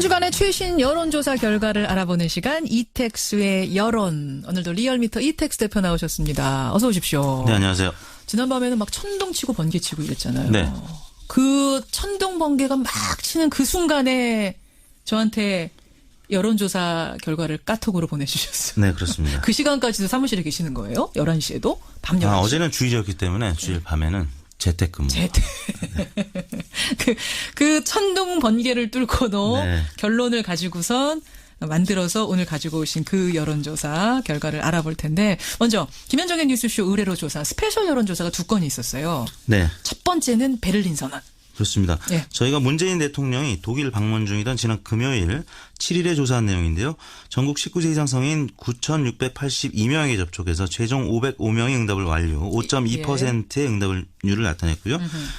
주간의 최신 여론조사 결과를 알아보는 시간 이택수의 여론. 오늘도 리얼미터 이택수 대표 나오셨습니다. 어서 오십시오. 네, 안녕하세요. 지난밤에는 막 천둥치고 번개치고 이랬잖아요. 네. 그 천둥 번개가 막 치는 그 순간에 저한테 여론조사 결과를 카톡으로 보내주셨어요. 네, 그렇습니다. 그 시간까지도 사무실에 계시는 거예요? 11시에도? 밤 11시? 어제는 주일이었기 때문에 주일 밤에는 재택근무. 그 천둥 번개를 뚫고도 네. 결론을 가지고선 만들어서 오늘 가지고 오신 그 여론조사 결과를 알아볼 텐데, 먼저 김현정의 뉴스쇼 의뢰로 조사 스페셜 여론조사가 2건이 있었어요. 네. 첫 번째는 베를린 선언. 그렇습니다. 네. 저희가 문재인 대통령이 독일 방문 중이던 지난 금요일 7일에 조사한 내용인데요. 전국 19세 이상 성인 9,682명에게 접촉해서 최종 505명의 응답을 완료, 5.2%의 응답률을 나타냈고요.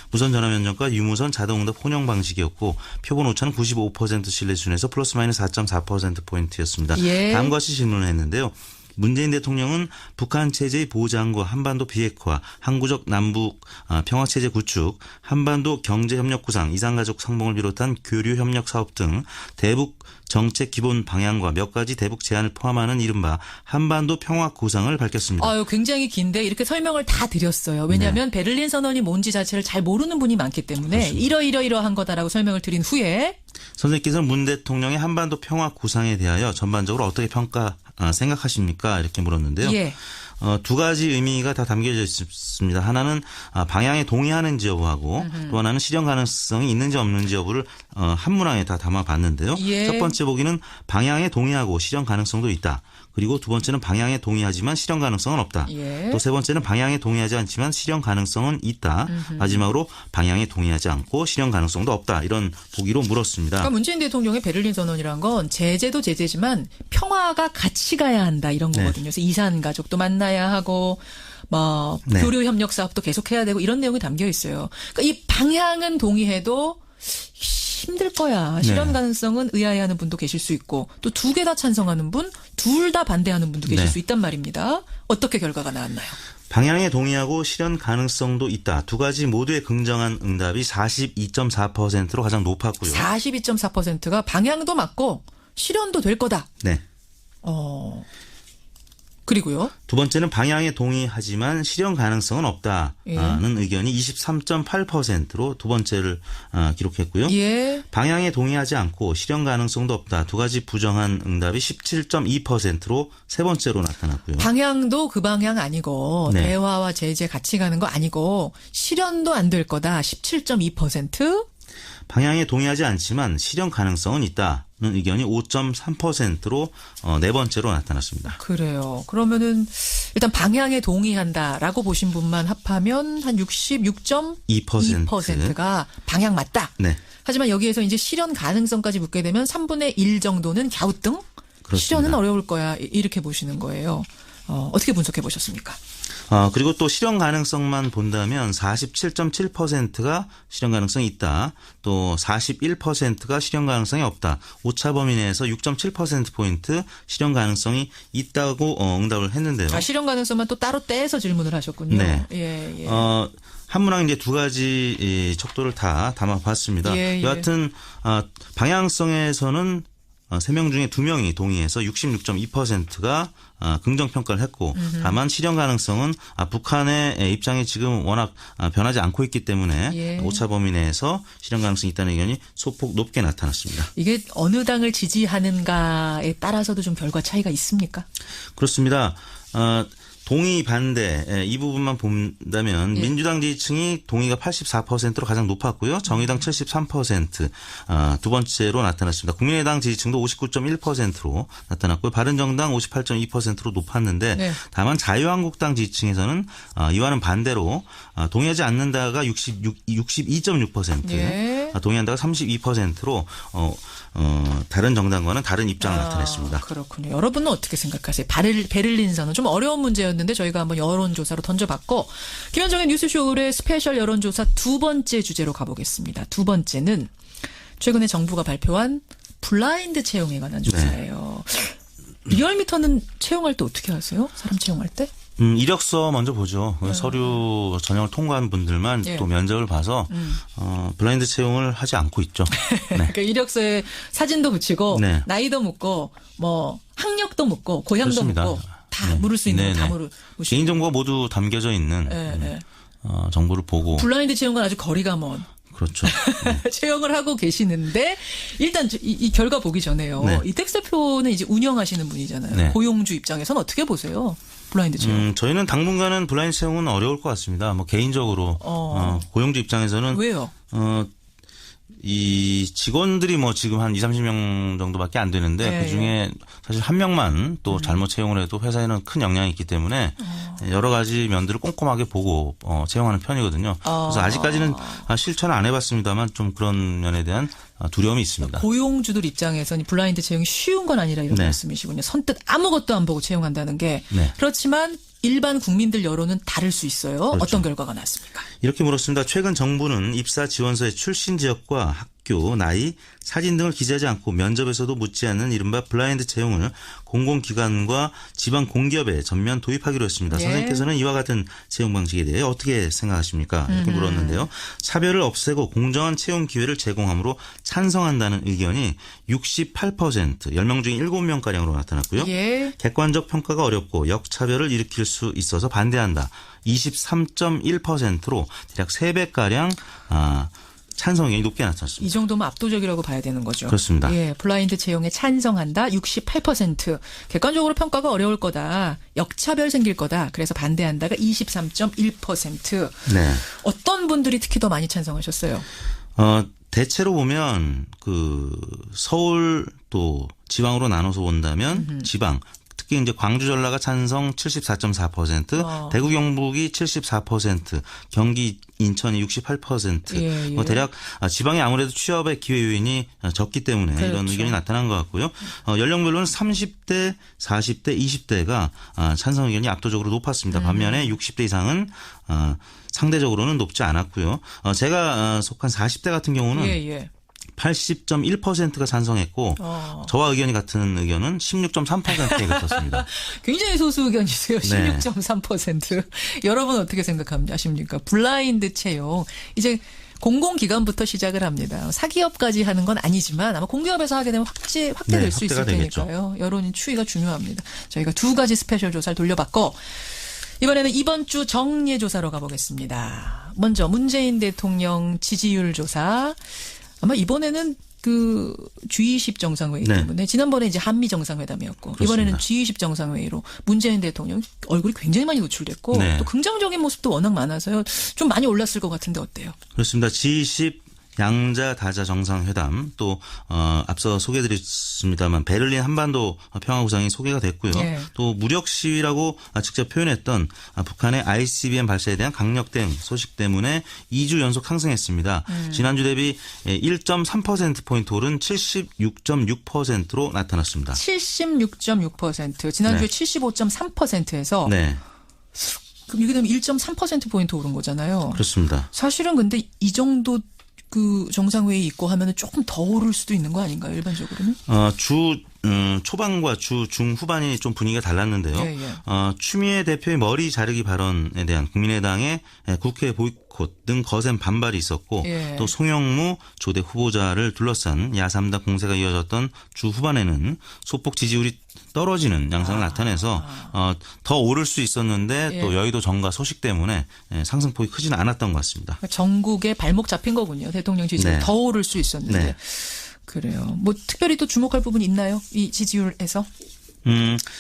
무선 전화 면접과 유무선 자동 응답 혼용 방식이었고 표본 오차는 95% 신뢰 수준에서 플러스 마이너스 4.4%포인트였습니다. 예. 다음과 같이 질문을 했는데요. 문재인 대통령은 북한 체제의 보장과 한반도 비핵화, 항구적 남북 평화 체제 구축, 한반도 경제 협력 구상, 이산가족 상봉을 비롯한 교류 협력 사업 등 대북 정책 기본 방향과 몇 가지 대북 제안을 포함하는 이른바 한반도 평화 구상을 밝혔습니다. 아유, 굉장히 긴데 이렇게 설명을 다 드렸어요. 왜냐하면 베를린 선언이 뭔지 자체를 잘 모르는 분이 많기 때문에 이러이러한 거다라고 설명을 드린 후에 선생님께서는 문 대통령의 한반도 평화 구상에 대하여 전반적으로 어떻게 생각하십니까? 이렇게 물었는데요. 예. 두 가지 의미가 다 담겨져 있습니다. 하나는 방향에 동의하는지 여부하고 또 하나는 실현 가능성이 있는지 없는지 여부를 한 문항에 다 담아봤는데요. 예. 첫 번째 보기는 방향에 동의하고 실현 가능성도 있다. 그리고 두 번째는 방향에 동의하지만 실현 가능성은 없다. 예. 또 세 번째는 방향에 동의하지 않지만 실현 가능성은 있다. 마지막으로 방향에 동의하지 않고 실현 가능성도 없다. 이런 보기로 물었습니다. 그러니까 문재인 대통령의 베를린 선언이란 건 제재도 제재지만 평화가 같이 가야 한다 이런 거거든요. 그래서 이산 가족도 만나야 하고 뭐 네. 교류 협력 사업도 계속해야 되고 이런 내용이 담겨 있어요. 그러니까 이 방향은 동의해도 힘들 거야. 실현 네. 가능성은 의아해하는 분도 계실 수 있고 또 두 개 다 찬성하는 분, 둘 다 반대하는 분도 계실 네. 수 있단 말입니다. 어떻게 결과가 나왔나요? 방향에 동의하고 실현 가능성도 있다. 두 가지 모두의 긍정한 응답이 42.4%로 가장 높았고요. 42.4%가 방향도 맞고 실현도 될 거다. 네. 그리고요. 두 번째는 방향에 동의하지만 실현 가능성은 없다는 의견이 23.8%로 두 번째를 기록했고요. 예. 방향에 동의하지 않고 실현 가능성도 없다. 두 가지 부정한 응답이 17.2%로 세 번째로 나타났고요. 방향도 그 방향 아니고 네. 대화와 제재 같이 가는 거 아니고 실현도 안 될 거다. 17.2%. 방향에 동의하지 않지만 실현 가능성은 있다는 의견이 5.3%로 네 번째로 나타났습니다. 그래요. 그러면은 일단 방향에 동의한다라고 보신 분만 합하면 한 66.2%가 방향 맞다. 네. 하지만 여기에서 이제 실현 가능성까지 묻게 되면 3분의 1 정도는 갸우뚱? 그렇습니다. 실현은 어려울 거야. 이렇게 보시는 거예요. 어떻게 분석해 보셨습니까? 그리고 또 실현 가능성만 본다면 47.7%가 실현 가능성이 있다. 또 41%가 실현 가능성이 없다. 오차 범위 내에서 6.7%포인트 실현 가능성이 있다고 응답을 했는데요. 실현 가능성만 또 따로 떼서 질문을 하셨군요. 네. 예. 한 문항 이제 두 가지 척도를 다 담아봤습니다. 예. 여하튼 방향성에서는 3명 중에 2명이 동의해서 66.2%가 긍정평가를 했고 다만 실현 가능성은 북한의 입장이 지금 워낙 변하지 않고 있기 때문에 예. 오차 범위 내에서 실현 가능성이 있다는 의견이 소폭 높게 나타났습니다. 이게 어느 당을 지지하는가에 따라서도 좀 결과 차이가 있습니까? 그렇습니다. 동의 반대 이 부분만 본다면 민주당 지지층이 동의가 84%로 가장 높았고요. 정의당 73% 두 번째로 나타났습니다. 국민의당 지지층도 59.1%로 나타났고요. 바른정당 58.2%로 높았는데 네. 다만 자유한국당 지지층에서는 이와는 반대로 동의하지 않는다가 62.6%, 예. 동의한다가 32%로 다른 정당과는 다른 입장을 나타냈습니다. 그렇군요. 여러분은 어떻게 생각하세요? 베를린 선언 좀 어려운 문제였는데 저희가 한번 여론조사로 던져봤고 김현정의 뉴스쇼 의뢰 스페셜 여론조사 두 번째 주제로 가보겠습니다. 두 번째는 최근에 정부가 발표한 블라인드 채용에 관한 조사예요. 리얼미터는 채용할 때 어떻게 하세요? 사람 채용할 때? 이력서 먼저 보죠. 서류 전형을 통과한 분들만 예. 또 면접을 봐서 블라인드 채용을 하지 않고 있죠. 네. 그러니까 이력서에 사진도 붙이고 네. 나이도 묻고 뭐 학력도 묻고 고향도 그렇습니다. 묻고 다 물을 수 있는 거 다 물으시고. 개인정보가 모두 담겨져 있는 정보를 보고. 블라인드 채용은 아주 거리가 먼. 그렇죠. 채용을 하고 계시는데 일단 이 결과 보기 전에요. 네. 이택스 대표는 이제 운영하시는 분이잖아요. 네. 고용주 입장에서는 어떻게 보세요? 블라인드 채용. 저희는 당분간은 블라인드 채용은 어려울 것 같습니다. 뭐 개인적으로 고용주 입장에서는 왜요? 이 직원들이 뭐 지금 한 20-30명 정도밖에 안 되는데 네. 그중에 사실 한 명만 또 잘못 채용을 해도 회사에는 큰 영향이 있기 때문에 여러 가지 면들을 꼼꼼하게 보고 채용하는 편이거든요. 그래서 아직까지는 실천을 안 해봤습니다만 좀 그런 면에 대한 두려움이 있습니다. 고용주들 입장에서는 블라인드 채용이 쉬운 건 아니라 이런 네. 말씀이시군요. 선뜻 아무것도 안 보고 채용한다는 게. 네. 그렇지만 일반 국민들 여론은 다를 수 있어요. 그렇죠. 어떤 결과가 났습니까? 이렇게 물었습니다. 최근 정부는 입사 지원서의 출신 지역과 학교, 나이, 사진 등을 기재하지 않고 면접에서도 묻지 않는 이른바 블라인드 채용을 공공기관과 지방 공기업에 전면 도입하기로 했습니다. 네. 선생님께서는 이와 같은 채용 방식에 대해 어떻게 생각하십니까? 이렇게 물었는데요. 사별을 없애고 공정한 채용 기회를 제공함으로 찬성한다는 의견이 68%, 10명 중에 7명가량으로 나타났고요. 예. 객관적 평가가 어렵고 역차별을 일으킬 수 있어서 반대한다. 23.1%로 대략 3배가량 찬성 의견이 높게 나타났습니다. 이 정도면 압도적이라고 봐야 되는 거죠. 그렇습니다. 예, 블라인드 채용에 찬성한다. 68%. 객관적으로 평가가 어려울 거다. 역차별 생길 거다. 그래서 반대한다가 23.1%. 네. 어떤 분들이 특히 더 많이 찬성하셨어요? 대체로 보면 서울 또 지방으로 나눠서 본다면 지방 특히 이제 광주 전라가 찬성 74.4%, 대구 경북이 74%, 경기 인천이 68%. 예, 예. 뭐 대략 지방이 아무래도 취업의 기회 요인이 적기 때문에 그렇죠. 이런 의견이 나타난 것 같고요. 연령별로는 30대, 40대, 20대가 찬성 의견이 압도적으로 높았습니다. 반면에 60대 이상은 상대적으로는 높지 않았고요. 제가 속한 40대 같은 경우는 예. 80.1%가 찬성했고 저와 의견이 같은 의견은 16.3%에 그쳤습니다. 굉장히 소수 의견이세요. 네. 16.3%. 여러분 어떻게 생각하십니까? 블라인드 채용. 이제 공공기관부터 시작을 합니다. 사기업까지 하는 건 아니지만 아마 공기업에서 하게 되면 확대될 네, 수 있을 확대가 되겠죠. 테니까요. 여론 추이가 중요합니다. 저희가 2가지 스페셜 조사를 돌려봤고 이번에는 이번 주 정례 조사로 가보겠습니다. 먼저 문재인 대통령 지지율 조사. 아마 이번에는 그 G20 정상회의 네. 때문에 지난번에 이제 한미 정상회담이었고 그렇습니다. 이번에는 G20 정상회의로 문재인 대통령 얼굴이 굉장히 많이 노출됐고 네. 또 긍정적인 모습도 워낙 많아서요. 좀 많이 올랐을 것 같은데 어때요? 그렇습니다. G20 양자 다자 정상회담 또 앞서 소개해드렸습니다만 베를린 한반도 평화구상이 소개가 됐고요. 네. 또 무력 시위라고 직접 표현했던 북한의 ICBM 발사에 대한 강력 대응 소식 때문에 2주 연속 상승했습니다. 지난주 대비 1.3%포인트 오른 76.6%로 나타났습니다. 76.6%. 지난주에 75.3%에서 네. 이게 되면 1.3%포인트 오른 거잖아요. 그렇습니다. 사실은 근데 이 정도 그 정상회의 있고 하면은 조금 더 오를 수도 있는 거 아닌가요? 일반적으로는? 주 초반과 주 중후반이 좀 분위기가 달랐는데요. 예. 추미애 대표의 머리 자르기 발언에 대한 국민의당의 국회 보이콧 등 거센 반발이 있었고 예. 또 송영무 조대 후보자를 둘러싼 야3당 공세가 이어졌던 주 후반에는 소폭 지지율이 떨어지는 양상을 나타내서 더 오를 수 있었는데 또 여의도 정가 소식 때문에 상승폭이 크지는 않았던 것 같습니다. 전국에 발목 잡힌 거군요. 대통령 지지율 네. 더 오를 수 있었는데. 네. 그래요. 뭐 특별히 또 주목할 부분이 있나요? 이 지지율에서?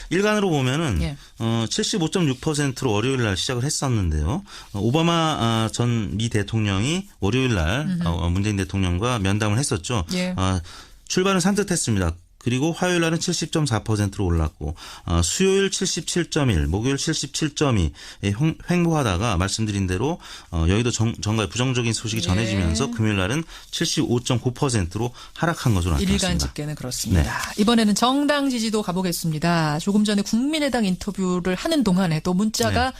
일간으로 보면은 예. 75.6%로 월요일 날 시작을 했었는데요. 오바마 전 미 대통령이 월요일 날 문재인 대통령과 면담을 했었죠. 예. 출발은 산뜻했습니다. 그리고 화요일 날은 70.4%로 올랐고 수요일 77.1, 목요일 77.2 횡보하다가 말씀드린 대로 여의도 정가에 부정적인 소식이 전해지면서 금요일 날은 75.9%로 하락한 것으로 나타났습니다. 일간 집계는 그렇습니다. 이번에는 정당 지지도 가보겠습니다. 조금 전에 국민의당 인터뷰를 하는 동안에도 문자가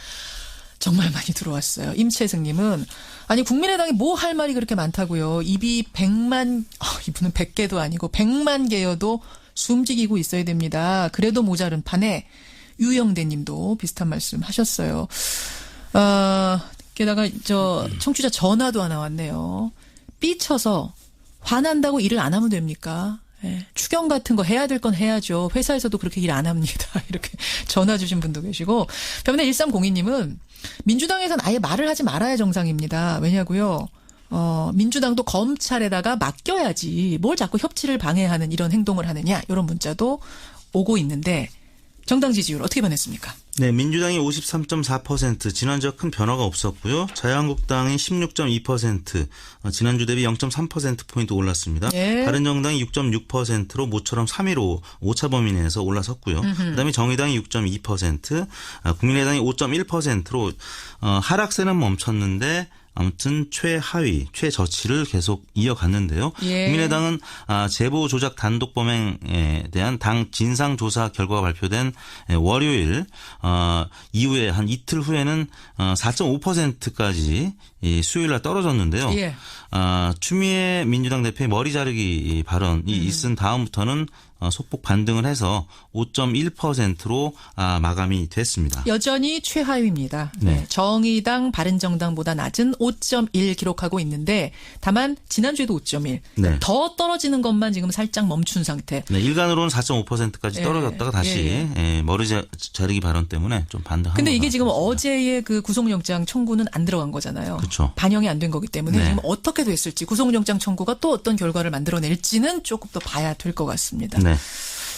정말 많이 들어왔어요. 임채승님은 아니 국민의당이 뭐 할 말이 그렇게 많다고요. 입이 100만 이분은 100개도 아니고 100만 개여도 숨지기고 있어야 됩니다. 그래도 모자른 판에 유영대님도 비슷한 말씀 하셨어요. 게다가 청취자 전화도 하나 왔네요. 삐쳐서 화난다고 일을 안 하면 됩니까? 예, 추경 같은 거 해야 될 건 해야죠. 회사에서도 그렇게 일 안 합니다. 이렇게 전화 주신 분도 계시고. 반면에 1302님은 민주당에서는 아예 말을 하지 말아야 정상입니다. 왜냐고요? 민주당도 검찰에다가 맡겨야지 뭘 자꾸 협치를 방해하는 이런 행동을 하느냐 이런 문자도 오고 있는데 정당 지지율 어떻게 변했습니까? 네, 민주당이 53.4%, 지난주와 큰 변화가 없었고요. 자유한국당이 16.2%, 지난주 대비 0.3%포인트 올랐습니다. 예. 바른정당이 6.6%로 모처럼 3위로 오차 범위 내에서 올라섰고요. 그다음에 정의당이 6.2%, 국민의당이 5.1%로 하락세는 멈췄는데 아무튼 최하위, 최저치를 계속 이어갔는데요. 예. 국민의당은 제보 조작 단독 범행에 대한 당 진상조사 결과가 발표된 월요일 이후에 한 이틀 후에는 4.5%까지 수요일 날 떨어졌는데요. 예. 추미애 민주당 대표의 머리 자르기 발언이 있은 다음부터는 소폭 반등을 해서 5.1%로 마감이 됐습니다. 여전히 최하위입니다. 네. 정의당, 바른정당보다 낮은 5.1 기록하고 있는데 다만 지난주에도 5.1. 네. 더 떨어지는 것만 지금 살짝 멈춘 상태. 네, 일간으로는 4.5%까지 떨어졌다가 다시 머리 자르기 발언 때문에 좀 반등한 근데 이게 지금 같습니다. 어제의 그 구속영장 청구는 안 들어간 거잖아요. 그렇죠. 반영이 안 된 거기 때문에 네. 지금 어떻게 됐을지 구속영장 청구가 또 어떤 결과를 만들어낼지는 조금 더 봐야 될 것 같습니다. 네.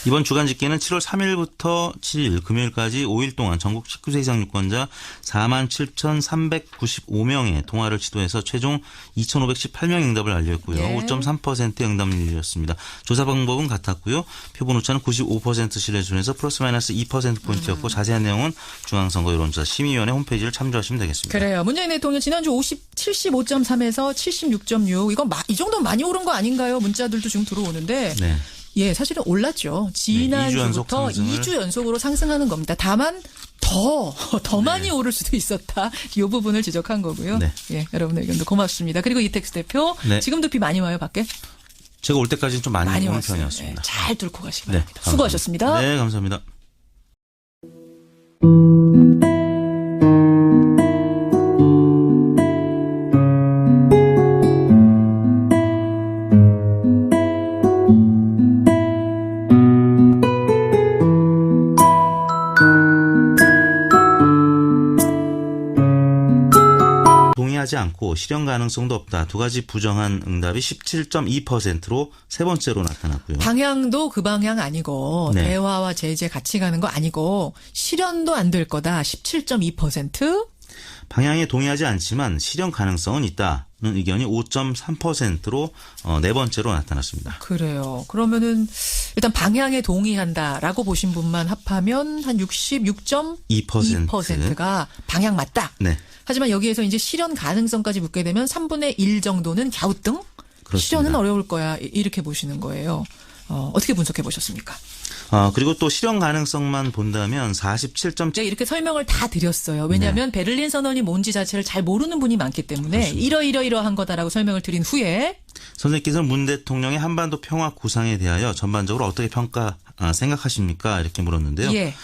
이번 주간 집계는 7월 3일부터 7일 금요일까지 5일 동안 전국 19세 이상 유권자 47,395명의 통화를 시도해서 최종 2,518명의 응답을 알렸고요. 예. 5.3%의 응답률이었습니다. 조사 방법은 같았고요. 표본 오차는 95% 신뢰 수준에서 플러스 마이너스 2%포인트였고 자세한 내용은 중앙선거 여론조사 심의위원회 홈페이지를 참조하시면 되겠습니다. 그래요. 문재인 대통령 지난주 75.3에서 76.6 이건 이 정도면 많이 오른 거 아닌가요? 문자들도 지금 들어오는데 네. 예, 사실은 올랐죠. 지난주부터 2주 연속으로 상승하는 겁니다. 다만 더 많이 오를 수도 있었다. 이 부분을 지적한 거고요. 네. 예, 여러분의 의견도 고맙습니다. 그리고 이택스 대표 네. 지금도 비 많이 와요, 밖에? 제가 올 때까지는 좀 많이 오는 왔어요. 편이었습니다. 예, 잘 뚫고 가시기 네, 바랍니다. 수고하셨습니다. 네, 감사합니다. 동의하지 않고 실현 가능성도 없다. 두 가지 부정한 응답이 17.2%로 세 번째로 나타났고요. 방향도 그 방향 아니고 네. 대화와 제재 같이 가는 거 아니고 실현도 안 될 거다. 17.2%. 방향에 동의하지 않지만 실현 가능성은 있다는 의견이 5.3%로 네 번째로 나타났습니다. 그래요. 그러면은 일단 방향에 동의한다라고 보신 분만 합하면 한 66.2%가 방향 맞다. 네. 하지만 여기에서 이제 실현 가능성까지 묻게 되면 3분의 1 정도는 갸우뚱? 그렇습니다. 실현은 어려울 거야. 이렇게 보시는 거예요. 어떻게 분석해 보셨습니까? 그리고 또 실현 가능성만 본다면 47.7%. 제가 이렇게 설명을 다 드렸어요. 왜냐하면 베를린 선언이 뭔지 자체를 잘 모르는 분이 많기 때문에 이러이러한 거다라고 설명을 드린 후에 선생님께서는 문 대통령의 한반도 평화 구상에 대하여 전반적으로 어떻게 생각하십니까? 이렇게 물었는데요. 예.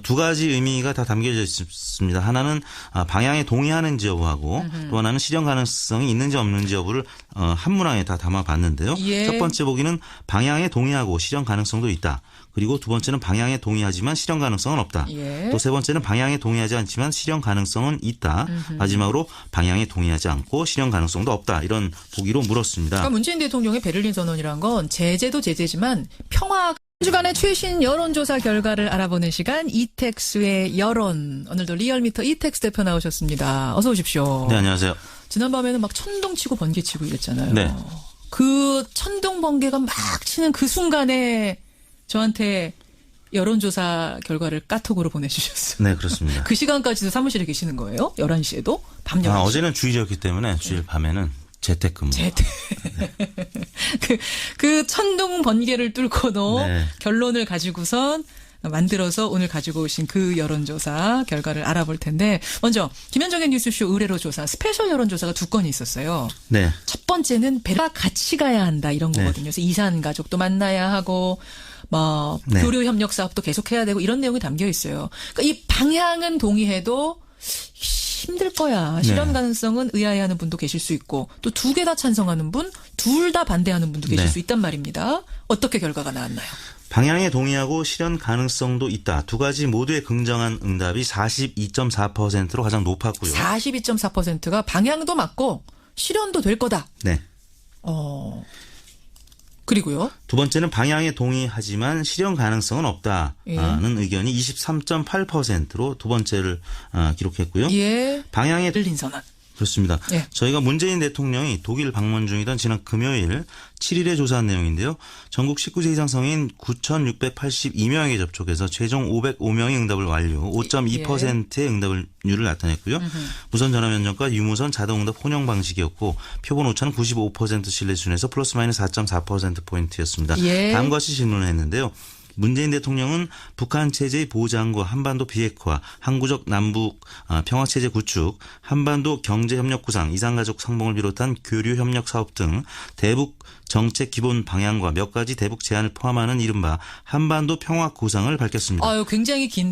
두 가지 의미가 다 담겨져 있습니다. 하나는 방향에 동의하는지 여부하고 또 하나는 실현 가능성이 있는지 없는지 여부를 한 문항에 다 담아봤는데요. 예. 첫 번째 보기는 방향에 동의하고 실현 가능성도 있다. 그리고 두 번째는 방향에 동의하지만 실현 가능성은 없다. 예. 또 세 번째는 방향에 동의하지 않지만 실현 가능성은 있다. 마지막으로 방향에 동의하지 않고 실현 가능성도 없다. 이런 보기로 물었습니다. 그러니까 문재인 대통령의 베를린 선언이란 건 제재도 제재지만 평화 한 주간의 최신 여론조사 결과를 알아보는 시간 이택스의 여론. 오늘도 리얼미터 이택스 대표 나오셨습니다. 어서 오십시오. 네, 안녕하세요. 지난밤에는 막 천둥 치고 번개 치고 이랬잖아요. 네. 그 천둥 번개가 막 치는 그 순간에 저한테 여론조사 결과를 카톡으로 보내주셨어요. 네, 그렇습니다. 그 시간까지도 사무실에 계시는 거예요? 11시에도? 밤 11시. 어제는 주일이었기 때문에 주일 밤에는 재택근무. 그 천둥 번개를 뚫고도 네. 결론을 가지고선 만들어서 오늘 가지고 오신 그 여론조사 결과를 알아볼 텐데 먼저 김현정의 뉴스쇼 의뢰로 조사 스페셜 여론조사가 두 건이 있었어요. 네. 첫 번째는 배가 같이 가야 한다 이런 거거든요. 그래서 이산 가족도 만나야 하고 뭐 네. 교류 협력 사업도 계속해야 되고 이런 내용이 담겨 있어요. 그러니까 이 방향은 동의해도 힘들 거야. 실현 네. 가능성은 의아해하는 분도 계실 수 있고 또 두 개 다 찬성하는 분, 둘 다 반대하는 분도 계실 네. 수 있단 말입니다. 어떻게 결과가 나왔나요? 방향에 동의하고 실현 가능성도 있다. 두 가지 모두의 긍정한 응답이 42.4%로 가장 높았고요. 42.4%가 방향도 맞고 실현도 될 거다. 네. 그리고요. 두 번째는 방향에 동의하지만 실현 가능성은 없다는 의견이 23.8%로 두 번째를 기록했고요. 예. 방향에 베를린 선언. 그렇습니다. 예. 저희가 문재인 대통령이 독일 방문 중이던 지난 금요일 7일에 조사한 내용인데요. 전국 19세 이상 성인 9,682명에게 접촉해서 최종 505명의 응답을 완료, 5.2%의 응답률을 나타냈고요. 무선 전화 면접과 유무선 자동 응답 혼용 방식이었고 표본 오차는 95% 신뢰 수준에서 플러스 마이너스 4.4%포인트였습니다. 예. 다음과 같이 질문을 했는데요. 문재인 대통령은 북한 체제의 보장과 한반도 비핵화, 항구적 남북 평화 체제 구축, 한반도 경제 협력 구상, 이산가족 상봉을 비롯한 교류 협력 사업 등 대북 정책 기본 방향과 몇 가지 대북 제안을 포함하는 이른바 한반도 평화 구상을 밝혔습니다. 굉장히 긴데